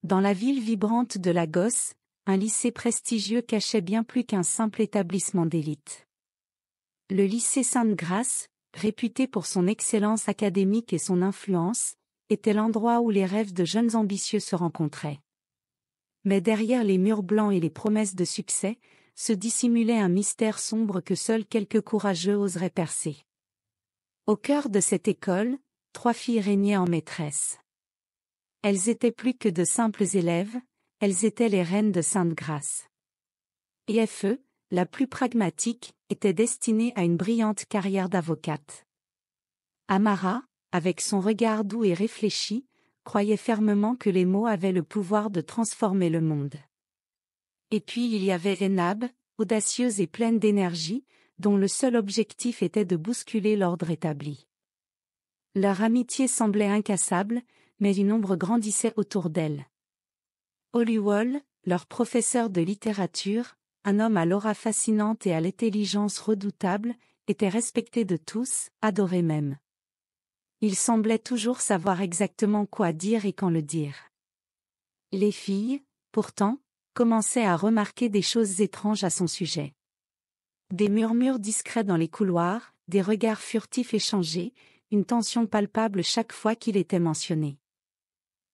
Dans la ville vibrante de Lagos, un lycée prestigieux cachait bien plus qu'un simple établissement d'élite. Le lycée Sainte-Grâce, réputé pour son excellence académique et son influence, était l'endroit où les rêves de jeunes ambitieux se rencontraient. Mais derrière les murs blancs et les promesses de succès, se dissimulait un mystère sombre que seuls quelques courageux oseraient percer. Au cœur de cette école, 3 filles régnaient en maîtresses. Elles étaient plus que de simples élèves, elles étaient les reines de Sainte-Grâce. Efe, la plus pragmatique, était destinée à une brillante carrière d'avocate. Amara, avec son regard doux et réfléchi, croyait fermement que les mots avaient le pouvoir de transformer le monde. Et puis il y avait Zenab, audacieuse et pleine d'énergie, dont le seul objectif était de bousculer l'ordre établi. Leur amitié semblait incassable, mais une ombre grandissait autour d'elle. Oluwole, leur professeur de littérature, un homme à l'aura fascinante et à l'intelligence redoutable, était respecté de tous, adoré même. Il semblait toujours savoir exactement quoi dire et quand le dire. Les filles, pourtant, commençaient à remarquer des choses étranges à son sujet. Des murmures discrets dans les couloirs, des regards furtifs échangés, une tension palpable chaque fois qu'il était mentionné.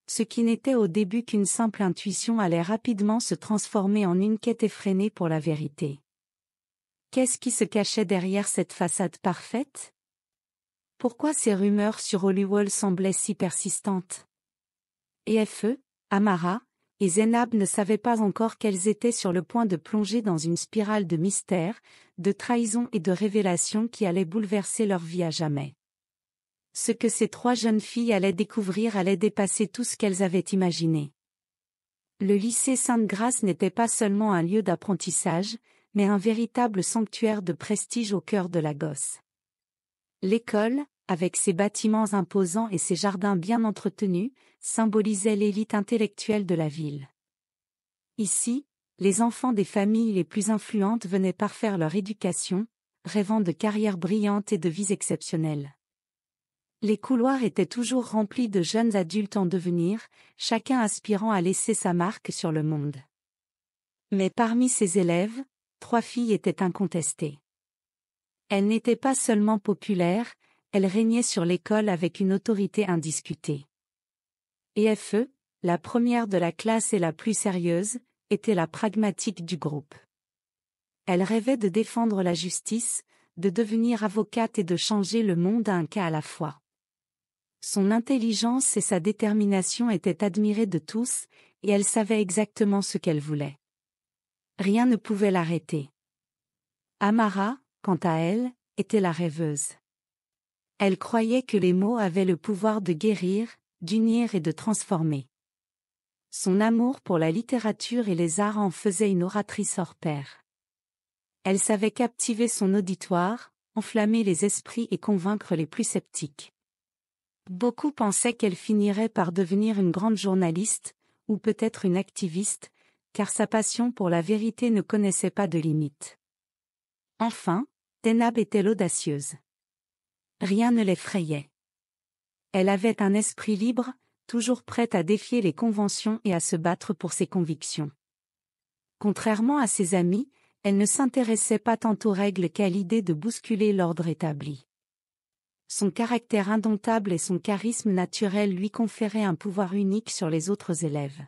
Ce qui n'était au début qu'une simple intuition allait rapidement se transformer en une quête effrénée pour la vérité. Qu'est-ce qui se cachait derrière cette façade parfaite? Pourquoi ces rumeurs sur Oluwole semblaient si persistantes? Efe, Amara et Zenab ne savaient pas encore qu'elles étaient sur le point de plonger dans une spirale de mystère, de trahison et de révélation qui allait bouleverser leur vie à jamais. Ce que ces 3 jeunes filles allaient découvrir allait dépasser tout ce qu'elles avaient imaginé. Le lycée Sainte-Grâce n'était pas seulement un lieu d'apprentissage, mais un véritable sanctuaire de prestige au cœur de Lagos. L'école, avec ses bâtiments imposants et ses jardins bien entretenus, symbolisait l'élite intellectuelle de la ville. Ici, les enfants des familles les plus influentes venaient parfaire leur éducation, rêvant de carrières brillantes et de vies exceptionnelles. Les couloirs étaient toujours remplis de jeunes adultes en devenir, chacun aspirant à laisser sa marque sur le monde. Mais parmi ces élèves, 3 filles étaient incontestées. Elles n'étaient pas seulement populaires, elles régnaient sur l'école avec une autorité indiscutée. Efe, la première de la classe et la plus sérieuse, était la pragmatique du groupe. Elle rêvait de défendre la justice, de devenir avocate et de changer le monde à un cas à la fois. Son intelligence et sa détermination étaient admirées de tous, et elle savait exactement ce qu'elle voulait. Rien ne pouvait l'arrêter. Amara, quant à elle, était la rêveuse. Elle croyait que les mots avaient le pouvoir de guérir, d'unir et de transformer. Son amour pour la littérature et les arts en faisait une oratrice hors pair. Elle savait captiver son auditoire, enflammer les esprits et convaincre les plus sceptiques. Beaucoup pensaient qu'elle finirait par devenir une grande journaliste, ou peut-être une activiste, car sa passion pour la vérité ne connaissait pas de limites. Enfin, Zenab était l'audacieuse. Rien ne l'effrayait. Elle avait un esprit libre, toujours prête à défier les conventions et à se battre pour ses convictions. Contrairement à ses amis, elle ne s'intéressait pas tant aux règles qu'à l'idée de bousculer l'ordre établi. Son caractère indomptable et son charisme naturel lui conféraient un pouvoir unique sur les autres élèves.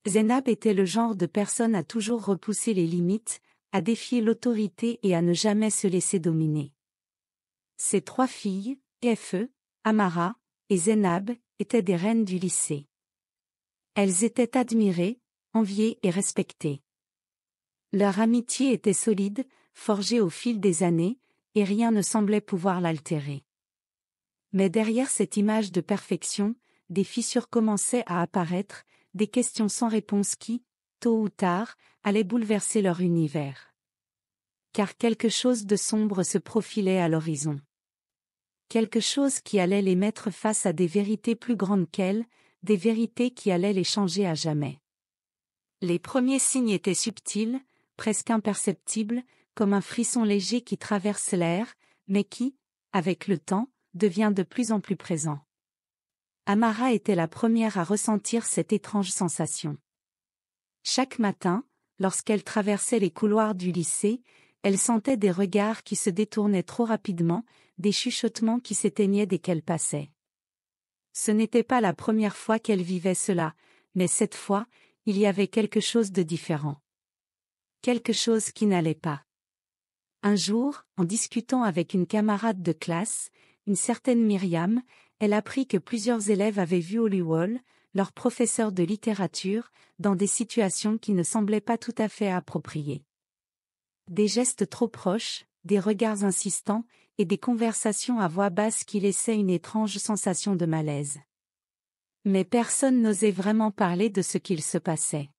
Zenab était le genre de personne à toujours repousser les limites, à défier l'autorité et à ne jamais se laisser dominer. Ces 3 filles, Efe, Amara et Zenab, étaient des reines du lycée. Elles étaient admirées, enviées et respectées. Leur amitié était solide, forgée au fil des années, et rien ne semblait pouvoir l'altérer. Mais derrière cette image de perfection, des fissures commençaient à apparaître, des questions sans réponse qui, tôt ou tard, allaient bouleverser leur univers. Car quelque chose de sombre se profilait à l'horizon. Quelque chose qui allait les mettre face à des vérités plus grandes qu'elles, des vérités qui allaient les changer à jamais. Les premiers signes étaient subtils, presque imperceptibles, comme un frisson léger qui traverse l'air, mais qui, avec le temps, devient de plus en plus présent. Amara était la première à ressentir cette étrange sensation. Chaque matin, lorsqu'elle traversait les couloirs du lycée, elle sentait des regards qui se détournaient trop rapidement, des chuchotements qui s'éteignaient dès qu'elle passait. Ce n'était pas la première fois qu'elle vivait cela, mais cette fois, il y avait quelque chose de différent. Quelque chose qui n'allait pas. Un jour, en discutant avec une camarade de classe, une certaine Myriam, elle apprit que plusieurs élèves avaient vu Hollywood, leur professeur de littérature, dans des situations qui ne semblaient pas tout à fait appropriées. Des gestes trop proches, des regards insistants, et des conversations à voix basse qui laissaient une étrange sensation de malaise. Mais personne n'osait vraiment parler de ce qu'il se passait.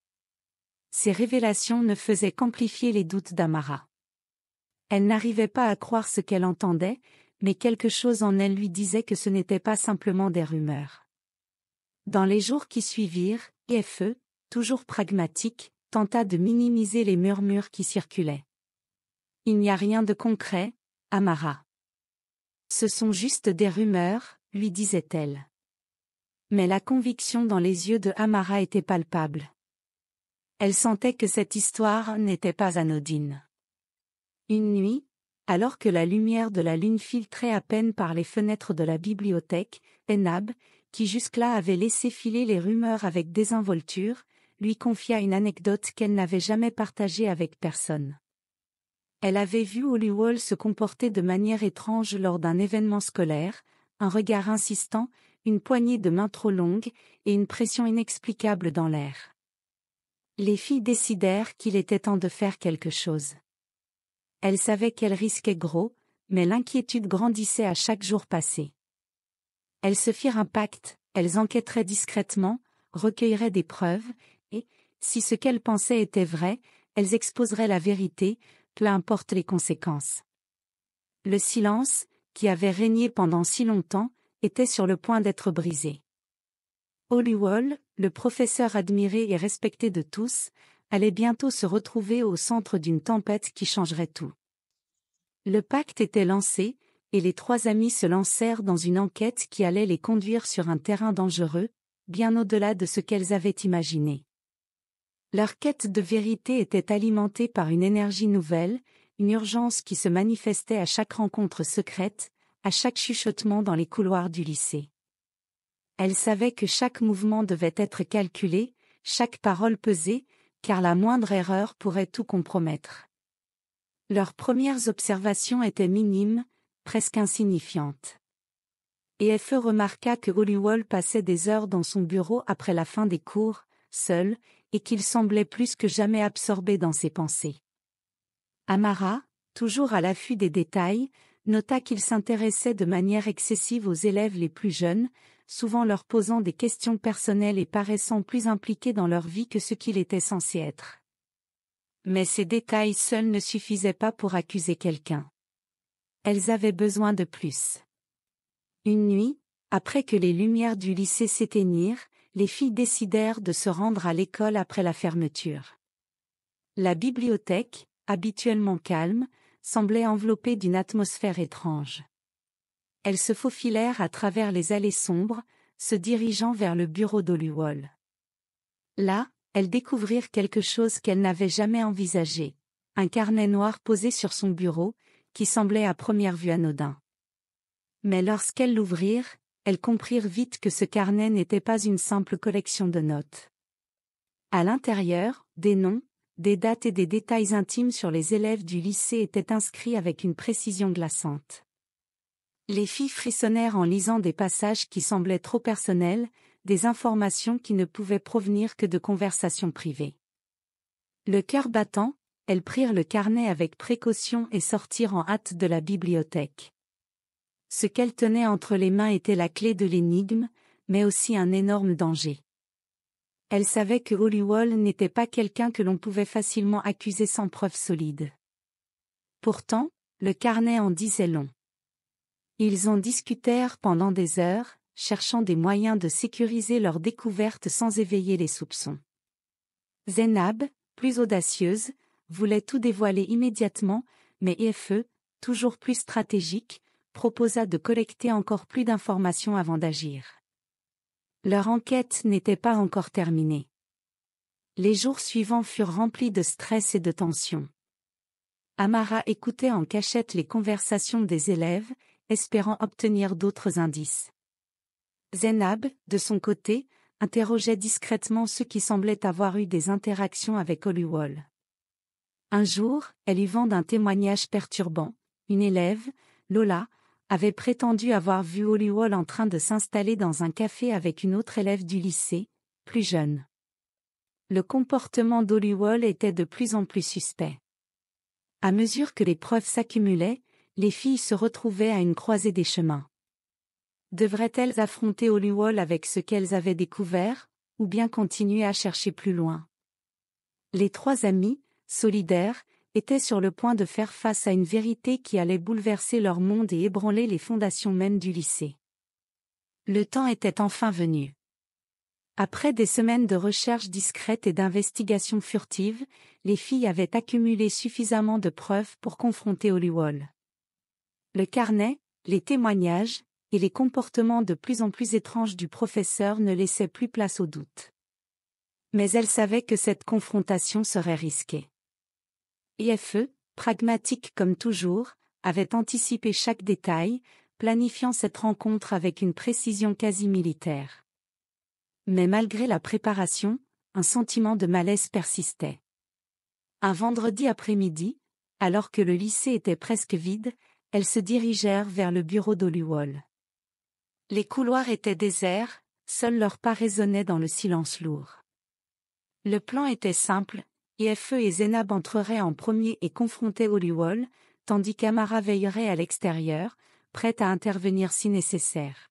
Ces révélations ne faisaient qu'amplifier les doutes d'Amara. Elle n'arrivait pas à croire ce qu'elle entendait, mais quelque chose en elle lui disait que ce n'était pas simplement des rumeurs. Dans les jours qui suivirent, IFE, toujours pragmatique, tenta de minimiser les murmures qui circulaient. Il n'y a rien de concret, Amara. Ce sont juste des rumeurs, lui disait-elle. Mais la conviction dans les yeux de Amara était palpable. Elle sentait que cette histoire n'était pas anodine. Une nuit, alors que la lumière de la lune filtrait à peine par les fenêtres de la bibliothèque, Enab, qui jusque-là avait laissé filer les rumeurs avec désinvolture, lui confia une anecdote qu'elle n'avait jamais partagée avec personne. Elle avait vu Hollywood se comporter de manière étrange lors d'un événement scolaire, un regard insistant, une poignée de main trop longue, et une pression inexplicable dans l'air. Les filles décidèrent qu'il était temps de faire quelque chose. Elles savaient qu'elles risquaient gros, mais l'inquiétude grandissait à chaque jour passé. Elles se firent un pacte, elles enquêteraient discrètement, recueilleraient des preuves, et, si ce qu'elles pensaient était vrai, elles exposeraient la vérité, peu importe les conséquences. Le silence, qui avait régné pendant si longtemps, était sur le point d'être brisé. Hollywood, le professeur admiré et respecté de tous, allait bientôt se retrouver au centre d'une tempête qui changerait tout. Le pacte était lancé, et les trois amis se lancèrent dans une enquête qui allait les conduire sur un terrain dangereux, bien au-delà de ce qu'elles avaient imaginé. Leur quête de vérité était alimentée par une énergie nouvelle, une urgence qui se manifestait à chaque rencontre secrète, à chaque chuchotement dans les couloirs du lycée. Elles savaient que chaque mouvement devait être calculé, chaque parole pesée, car la moindre erreur pourrait tout compromettre. Leurs premières observations étaient minimes, presque insignifiantes. EFE remarqua que Hollywood passait des heures dans son bureau après la fin des cours, seul, et qu'il semblait plus que jamais absorbé dans ses pensées. Amara, toujours à l'affût des détails, nota qu'il s'intéressait de manière excessive aux élèves les plus jeunes, souvent leur posant des questions personnelles et paraissant plus impliqués dans leur vie que ce qu'il était censé être. Mais ces détails seuls ne suffisaient pas pour accuser quelqu'un. Elles avaient besoin de plus. Une nuit, après que les lumières du lycée s'éteignirent, les filles décidèrent de se rendre à l'école après la fermeture. La bibliothèque, habituellement calme, semblait enveloppée d'une atmosphère étrange. Elles se faufilèrent à travers les allées sombres, se dirigeant vers le bureau d'Hollywood. Là, elles découvrirent quelque chose qu'elles n'avaient jamais envisagé, un carnet noir posé sur son bureau, qui semblait à première vue anodin. Mais lorsqu'elles l'ouvrirent, elles comprirent vite que ce carnet n'était pas une simple collection de notes. À l'intérieur, des noms, des dates et des détails intimes sur les élèves du lycée étaient inscrits avec une précision glaçante. Les filles frissonnèrent en lisant des passages qui semblaient trop personnels, des informations qui ne pouvaient provenir que de conversations privées. Le cœur battant, elles prirent le carnet avec précaution et sortirent en hâte de la bibliothèque. Ce qu'elles tenaient entre les mains était la clé de l'énigme, mais aussi un énorme danger. Elles savaient que Hollywood n'était pas quelqu'un que l'on pouvait facilement accuser sans preuve solide. Pourtant, le carnet en disait long. Ils en discutèrent pendant des heures, cherchant des moyens de sécuriser leur découverte sans éveiller les soupçons. Zénab, plus audacieuse, voulait tout dévoiler immédiatement, mais EFE, toujours plus stratégique, proposa de collecter encore plus d'informations avant d'agir. Leur enquête n'était pas encore terminée. Les jours suivants furent remplis de stress et de tension. Amara écoutait en cachette les conversations des élèves, espérant obtenir d'autres indices. Zainab, de son côté, interrogeait discrètement ceux qui semblaient avoir eu des interactions avec Hollywood. Un jour, elle eut vent d'un témoignage perturbant. Une élève, Lola, avait prétendu avoir vu Hollywood en train de s'installer dans un café avec une autre élève du lycée, plus jeune. Le comportement d'Hollywood était de plus en plus suspect. À mesure que les preuves s'accumulaient, les filles se retrouvaient à une croisée des chemins. Devraient-elles affronter Hollywood avec ce qu'elles avaient découvert, ou bien continuer à chercher plus loin? Les trois amies, solidaires, étaient sur le point de faire face à une vérité qui allait bouleverser leur monde et ébranler les fondations mêmes du lycée. Le temps était enfin venu. Après des semaines de recherches discrètes et d'investigations furtives, les filles avaient accumulé suffisamment de preuves pour confronter Hollywood. Le carnet, les témoignages, et les comportements de plus en plus étranges du professeur ne laissaient plus place au doute. Mais elles savaient que cette confrontation serait risquée. IFE, pragmatique comme toujours, avait anticipé chaque détail, planifiant cette rencontre avec une précision quasi militaire. Mais malgré la préparation, un sentiment de malaise persistait. Un vendredi après-midi, alors que le lycée était presque vide, elles se dirigèrent vers le bureau d'Hollywood. Les couloirs étaient déserts, seuls leurs pas résonnaient dans le silence lourd. Le plan était simple, IFE et Zainab entreraient en premier et confronteraient Hollywood, tandis qu'Amara veillerait à l'extérieur, prête à intervenir si nécessaire.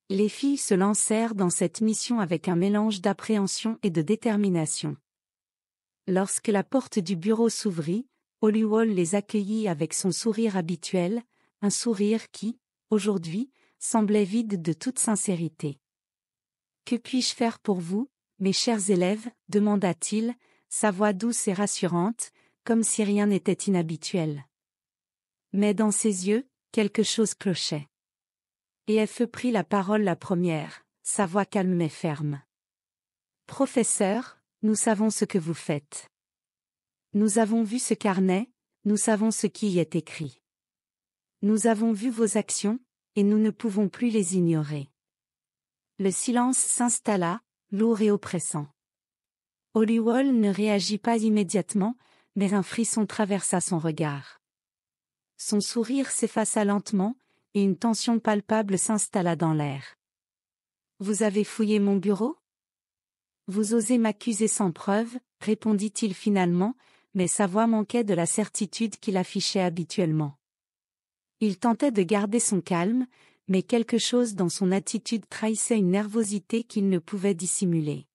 Les filles se lancèrent dans cette mission avec un mélange d'appréhension et de détermination. Lorsque la porte du bureau s'ouvrit, Hollywood les accueillit avec son sourire habituel, un sourire qui, aujourd'hui, semblait vide de toute sincérité. « Que puis-je faire pour vous, mes chers élèves ?» demanda-t-il, sa voix douce et rassurante, comme si rien n'était inhabituel. Mais dans ses yeux, quelque chose clochait. IFE prit la parole la première, sa voix calme mais ferme. « Professeur, nous savons ce que vous faites. Nous avons vu ce carnet, nous savons ce qui y est écrit. Nous avons vu vos actions, et nous ne pouvons plus les ignorer. » Le silence s'installa, lourd et oppressant. Hollywood ne réagit pas immédiatement, mais un frisson traversa son regard. Son sourire s'effaça lentement, et une tension palpable s'installa dans l'air. « Vous avez fouillé mon bureau ? Vous osez m'accuser sans preuve, répondit-il finalement, mais sa voix manquait de la certitude qu'il affichait habituellement. Il tentait de garder son calme, mais quelque chose dans son attitude trahissait une nervosité qu'il ne pouvait dissimuler.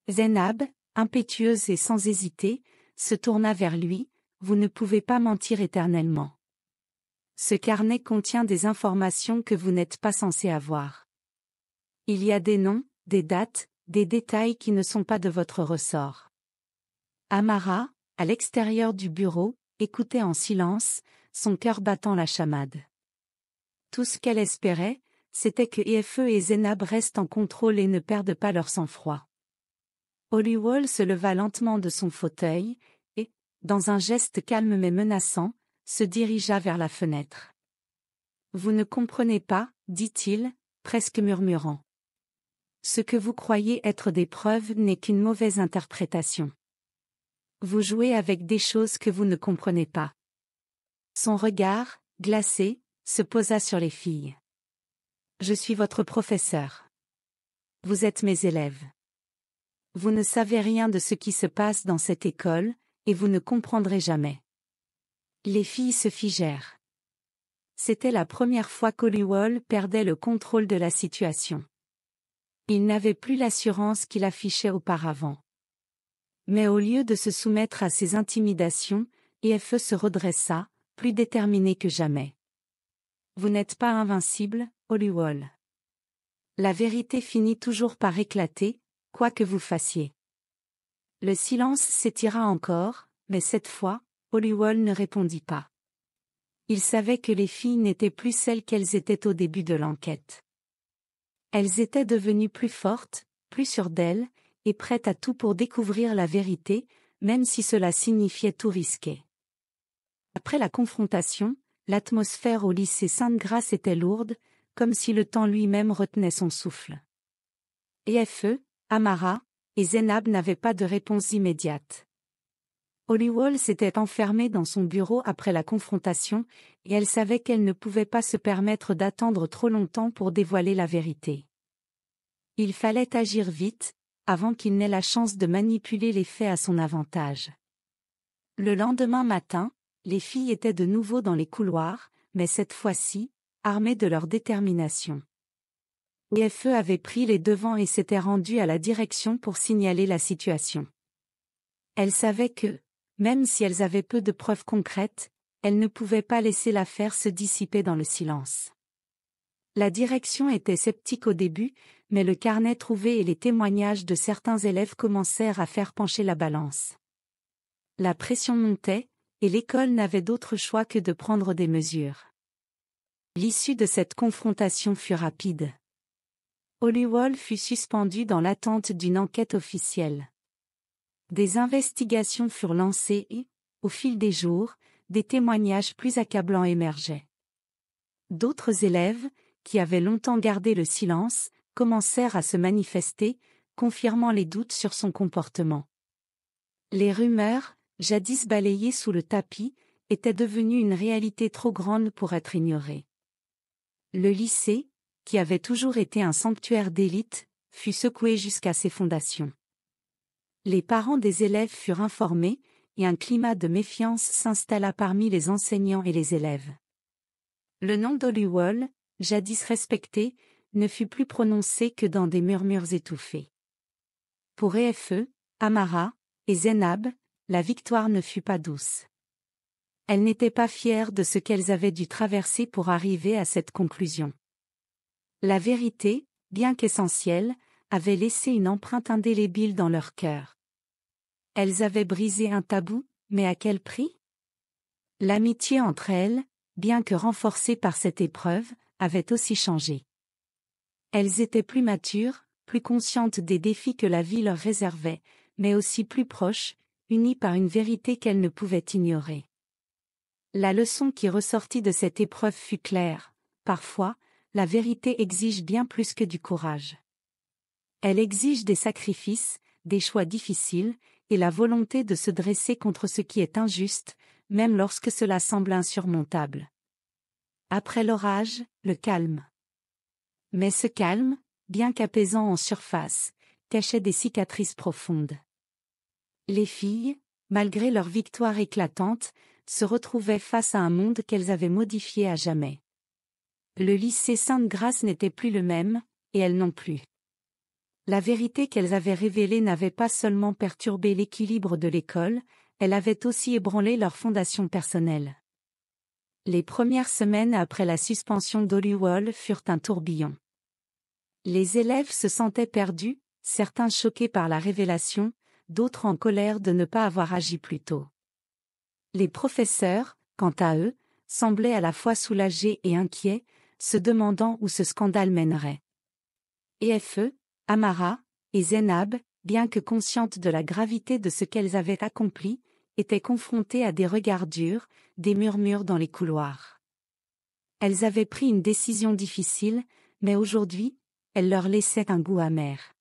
Zainab, impétueuse et sans hésiter, se tourna vers lui. « Vous ne pouvez pas mentir éternellement. Ce carnet contient des informations que vous n'êtes pas censé avoir. Il y a des noms, des dates, des détails qui ne sont pas de votre ressort. » Amara, à l'extérieur du bureau, écoutait en silence, son cœur battant la chamade. Tout ce qu'elle espérait, c'était que IFE et Zainab restent en contrôle et ne perdent pas leur sang-froid. Hollywood se leva lentement de son fauteuil, et, dans un geste calme mais menaçant, se dirigea vers la fenêtre. « Vous ne comprenez pas, dit-il, presque murmurant. Ce que vous croyez être des preuves n'est qu'une mauvaise interprétation. Vous jouez avec des choses que vous ne comprenez pas. » Son regard, glacé, se posa sur les filles. « Je suis votre professeur. Vous êtes mes élèves. Vous ne savez rien de ce qui se passe dans cette école, et vous ne comprendrez jamais. » Les filles se figèrent. C'était la première fois qu'Hollywood perdait le contrôle de la situation. Il n'avait plus l'assurance qu'il affichait auparavant. Mais au lieu de se soumettre à ces intimidations, IFE se redressa, plus déterminé que jamais. « Vous n'êtes pas invincible, Hollywood. La vérité finit toujours par éclater, quoi que vous fassiez. » Le silence s'étira encore, mais cette fois, Hollywood ne répondit pas. Il savait que les filles n'étaient plus celles qu'elles étaient au début de l'enquête. Elles étaient devenues plus fortes, plus sûres d'elles, et prêtes à tout pour découvrir la vérité, même si cela signifiait tout risquer. Après la confrontation, l'atmosphère au lycée Sainte-Grâce était lourde, comme si le temps lui-même retenait son souffle. Efe, Amara et Zeinab n'avaient pas de réponse immédiate. Holywell s'était enfermée dans son bureau après la confrontation, et elle savait qu'elle ne pouvait pas se permettre d'attendre trop longtemps pour dévoiler la vérité. Il fallait agir vite, avant qu'il n'ait la chance de manipuler les faits à son avantage. Le lendemain matin, les filles étaient de nouveau dans les couloirs, mais cette fois-ci, armées de leur détermination. Efe avait pris les devants et s'était rendue à la direction pour signaler la situation. Elle savait que, même si elles avaient peu de preuves concrètes, elles ne pouvaient pas laisser l'affaire se dissiper dans le silence. La direction était sceptique au début, mais le carnet trouvé et les témoignages de certains élèves commencèrent à faire pencher la balance. La pression montait, et l'école n'avait d'autre choix que de prendre des mesures. L'issue de cette confrontation fut rapide. Holywell fut suspendu dans l'attente d'une enquête officielle. Des investigations furent lancées et, au fil des jours, des témoignages plus accablants émergeaient. D'autres élèves, qui avaient longtemps gardé le silence, commencèrent à se manifester, confirmant les doutes sur son comportement. Les rumeurs, jadis balayées sous le tapis, étaient devenues une réalité trop grande pour être ignorée. Le lycée, qui avait toujours été un sanctuaire d'élite, fut secoué jusqu'à ses fondations. Les parents des élèves furent informés, et un climat de méfiance s'installa parmi les enseignants et les élèves. Le nom d'Holywell, jadis respecté, ne fut plus prononcé que dans des murmures étouffés. Pour Efe, Amara et Zeinab, la victoire ne fut pas douce. Elles n'étaient pas fières de ce qu'elles avaient dû traverser pour arriver à cette conclusion. La vérité, bien qu'essentielle, avait laissé une empreinte indélébile dans leur cœur. Elles avaient brisé un tabou, mais à quel prix? L'amitié entre elles, bien que renforcée par cette épreuve, avait aussi changé. Elles étaient plus matures, plus conscientes des défis que la vie leur réservait, mais aussi plus proches, unies par une vérité qu'elles ne pouvaient ignorer. La leçon qui ressortit de cette épreuve fut claire: parfois, la vérité exige bien plus que du courage. Elle exige des sacrifices, des choix difficiles, et la volonté de se dresser contre ce qui est injuste, même lorsque cela semble insurmontable. Après l'orage, le calme. Mais ce calme, bien qu'apaisant en surface, cachait des cicatrices profondes. Les filles, malgré leur victoire éclatante, se retrouvaient face à un monde qu'elles avaient modifié à jamais. Le lycée Sainte-Grâce n'était plus le même, et elles non plus. La vérité qu'elles avaient révélée n'avait pas seulement perturbé l'équilibre de l'école, elle avait aussi ébranlé leur fondation personnelle. Les premières semaines après la suspension d'Holywell furent un tourbillon. Les élèves se sentaient perdus, certains choqués par la révélation, d'autres en colère de ne pas avoir agi plus tôt. Les professeurs, quant à eux, semblaient à la fois soulagés et inquiets, se demandant où ce scandale mènerait. Efe, Amara et Zeinab, bien que conscientes de la gravité de ce qu'elles avaient accompli, étaient confrontées à des regards durs, des murmures dans les couloirs. Elles avaient pris une décision difficile, mais aujourd'hui, elle leur laissait un goût amer.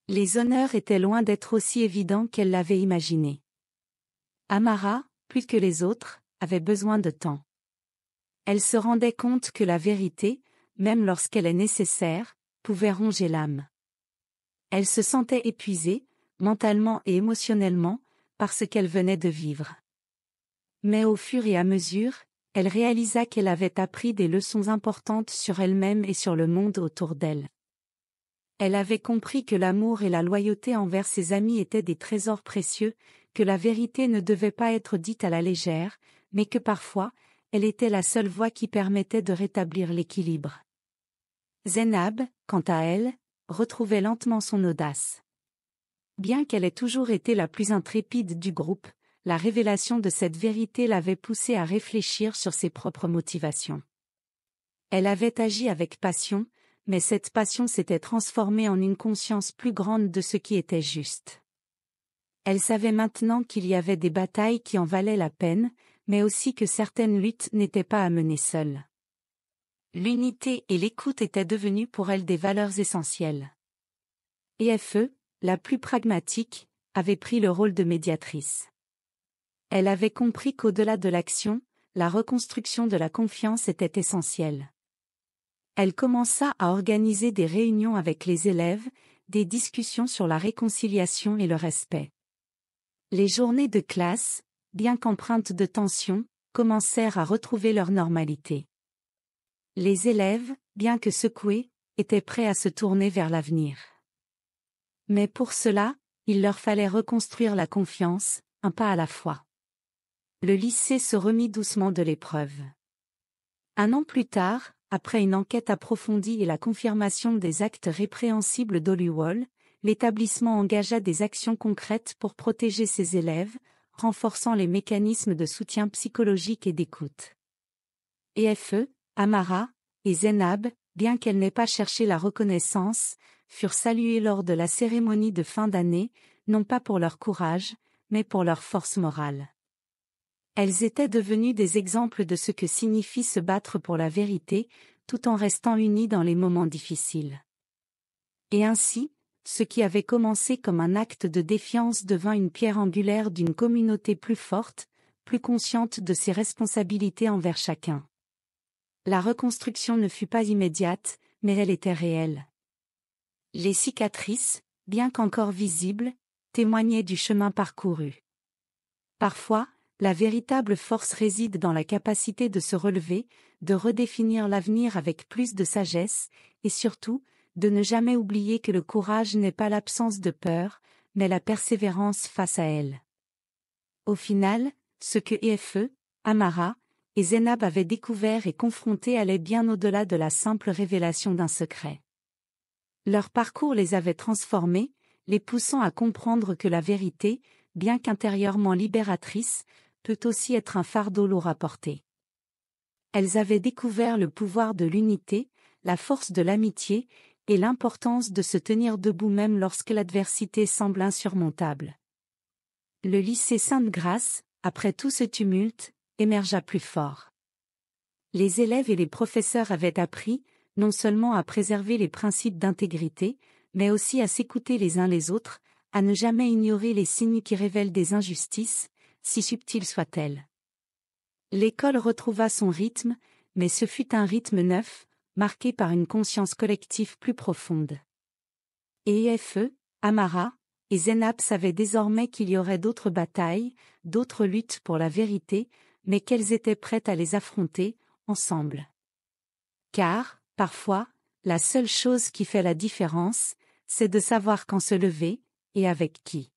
Les honneurs étaient loin d'être aussi évidents qu'elles l'avaient imaginé. Amara, plus que les autres, avait besoin de temps. Elle se rendait compte que la vérité, même lorsqu'elle est nécessaire, pouvait ronger l'âme. Elle se sentait épuisée, mentalement et émotionnellement, par ce qu'elle venait de vivre. Mais au fur et à mesure, elle réalisa qu'elle avait appris des leçons importantes sur elle-même et sur le monde autour d'elle. Elle avait compris que l'amour et la loyauté envers ses amis étaient des trésors précieux, que la vérité ne devait pas être dite à la légère, mais que parfois, elle était la seule voie qui permettait de rétablir l'équilibre. Zeinab, quant à elle, retrouvait lentement son audace. Bien qu'elle ait toujours été la plus intrépide du groupe, la révélation de cette vérité l'avait poussée à réfléchir sur ses propres motivations. Elle avait agi avec passion, mais cette passion s'était transformée en une conscience plus grande de ce qui était juste. Elle savait maintenant qu'il y avait des batailles qui en valaient la peine, mais aussi que certaines luttes n'étaient pas à mener seules. L'unité et l'écoute étaient devenues pour elle des valeurs essentielles. EFE, la plus pragmatique, avait pris le rôle de médiatrice. Elle avait compris qu'au-delà de l'action, la reconstruction de la confiance était essentielle. Elle commença à organiser des réunions avec les élèves, des discussions sur la réconciliation et le respect. Les journées de classe, bien qu'empreintes de tension, commencèrent à retrouver leur normalité. Les élèves, bien que secoués, étaient prêts à se tourner vers l'avenir. Mais pour cela, il leur fallait reconstruire la confiance, un pas à la fois. Le lycée se remit doucement de l'épreuve. 1 an plus tard, après une enquête approfondie et la confirmation des actes répréhensibles d'Holywell, l'établissement engagea des actions concrètes pour protéger ses élèves, renforçant les mécanismes de soutien psychologique et d'écoute. EFE, Amara et Zeinab, bien qu'elles n'aient pas cherché la reconnaissance, furent saluées lors de la cérémonie de fin d'année, non pas pour leur courage, mais pour leur force morale. Elles étaient devenues des exemples de ce que signifie se battre pour la vérité, tout en restant unies dans les moments difficiles. Et ainsi, ce qui avait commencé comme un acte de défiance devint une pierre angulaire d'une communauté plus forte, plus consciente de ses responsabilités envers chacun. La reconstruction ne fut pas immédiate, mais elle était réelle. Les cicatrices, bien qu'encore visibles, témoignaient du chemin parcouru. Parfois, la véritable force réside dans la capacité de se relever, de redéfinir l'avenir avec plus de sagesse, et surtout, de ne jamais oublier que le courage n'est pas l'absence de peur, mais la persévérance face à elle. Au final, ce que EFE, Amara et Zeinab avaient découvert et confronté allait bien au-delà de la simple révélation d'un secret. Leur parcours les avait transformés, les poussant à comprendre que la vérité, bien qu'intérieurement libératrice, peut aussi être un fardeau lourd à porter. Elles avaient découvert le pouvoir de l'unité, la force de l'amitié, et l'importance de se tenir debout même lorsque l'adversité semble insurmontable. Le lycée Sainte-Grâce, après tout ce tumulte, émergea plus fort. Les élèves et les professeurs avaient appris, non seulement à préserver les principes d'intégrité, mais aussi à s'écouter les uns les autres, à ne jamais ignorer les signes qui révèlent des injustices, si subtiles soient-elles. L'école retrouva son rythme, mais ce fut un rythme neuf, marqué par une conscience collective plus profonde. Et EFE, Amara et Zeinab savaient désormais qu'il y aurait d'autres batailles, d'autres luttes pour la vérité, mais qu'elles étaient prêtes à les affronter, ensemble. Car, parfois, la seule chose qui fait la différence, c'est de savoir quand se lever, et avec qui.